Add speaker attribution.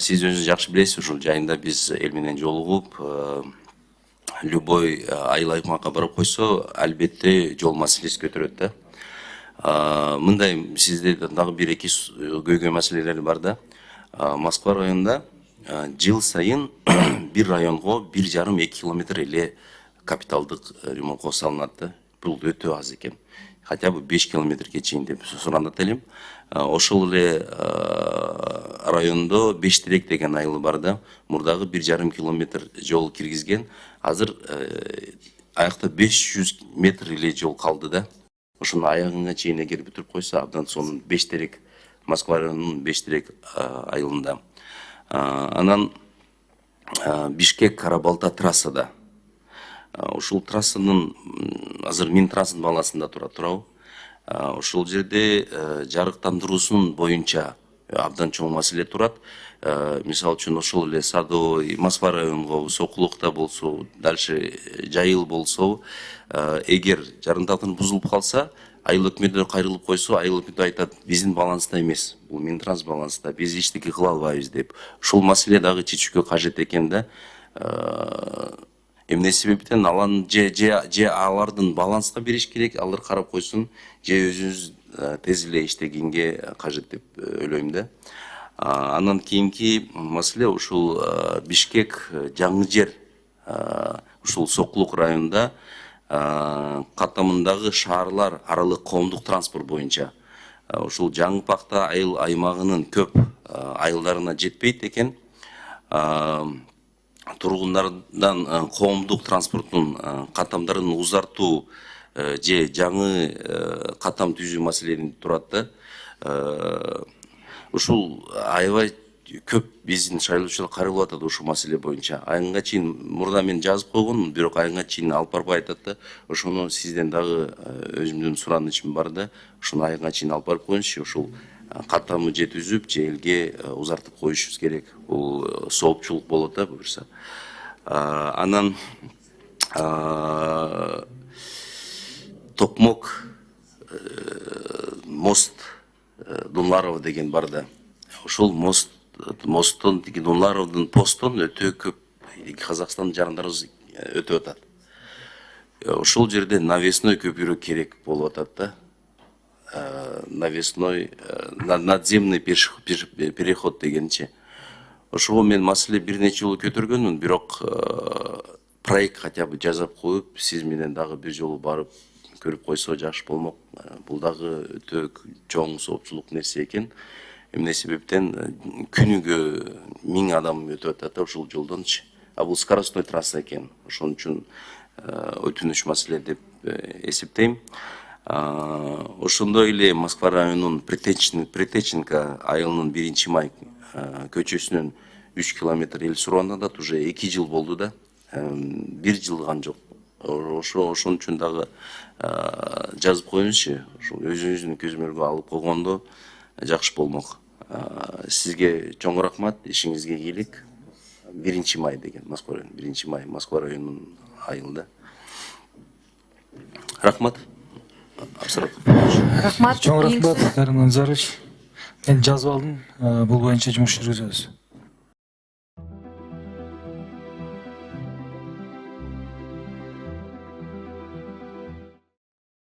Speaker 1: Сиз өзүңүз жакшы билесиз, ушул жайында биз эл менен жолугуп, любой айыл аймакка барып койсо, албетте жол маселеси көтөрөт да. Мындай сизде дагы бир эки көйгөй маселелер бар да. Москва районунда жыл сайын бир районго 1,5-2 километр эле капиталдык ремонтко салынат да. Бул өтө аз экен. Хотя бы 5 километрге чейин деп суранат элем. Ошол эле райондо Бештерек деген айыл бар да. Мурдагы 1,5 километр жол киргизген. Азыр аякта 500 метр эле жол калды да. Ошону аягына чейин эгер бүтүрүп койсо, абдан сонун. Бештерек, Москва районунун Бештерек айылында. Анан Бишкек Карабалта трассада. Ушул трассанын азыр Мин трассанын баласында турабы. Ошол жерде жарыктандыруусунун боюнча абдан чоң маселе турат. Мисалы үчүн ошол эле Садовый, Москва районунга Сокулукта болсо, дальше Жайыл болсо, эгер жарыктандыруу бузулуп калса, айыл өкмөтүнө кайрылып койсо, айыл өкмөтү айтат, биздин баланста эмес, бул Минтранс баланста, биз эчтеке кыла албайбыз деп. Ушул маселе дагы чечүүгө кажет экен да. Эмне себептен же алардын баланска бериш керек, алар карап койсун, же өзүбүз тез эле иштегенге кажет деп ойлойм да. Анан кийинки маселе ушул Бишкек жаңы жер, ушул Сокулук районунда каттамындагы шаарлар аралык коомдук транспорт боюнча ушул жаңы пакта айыл аймагынын көп айылдарына жетпейт экен. Тургундардан коомдук транспорттун каттамдарын узартуу же жаңы каттам түзүү маселеси турат да. Ушул аябай көп биздин шайлоочулар кайрылып атат ушул маселе боюнча. Айынга чейин мурда мен жазып койгонмун, бирок айынга чейин алып барбай атат да. Ошону сизден дагы өзүмдүн суранычым бар да. Ошону айынга чейин алып барып коюңузчу, ушул каттамы жеткизип, же элге узартып коюшубуз керек. Бул соопчулук болот да буюрса. Анан Токмок мост Дунларов деген бар да. Ошол посттон Дунларовдун посттон өтө көп Казакстандын жарандарыбыз өтүп атат. Ошол жерде навесной көпүрө керек болуп атат да. Навесной надземный переход дегенче. Ошого мен маселе бир нече жолу көтөргөнмүн, бирок проект хотя бы жазып коюп, сиз менен дагы бир жолу барып көрүп койсо жакшы болмок. Бул дагы өтө чоң соопчулук нерсе экен. Эмне себептен күнүгө 1000 адам өтүп атат ушул жолдончу. Бул скоростной трасса экен. Ошон үчүн өтүнүч маселе деп эсептейм. Ошондой эле Москва районунун Притеченко айылынын 1-май көчөсүнөн 3 километр эл сурандат, уже 2 жыл болду да. 1 жылган жок. Ошон үчүн дагы жазып коюңузчу. Ошол өзүңүздүн көзөмөлгө алып койгондо жакшы болмок. Сизге чоң рахмат, ишиңизге ийгилик. 1-май деген Москва району, 1-май Москва районунун айылында. Рахмат.
Speaker 2: Рахмат.
Speaker 3: Чоң рахмат, Карим Назарович. Мен жазып алдым, бул боюнча жумуш жүргүзөбүз.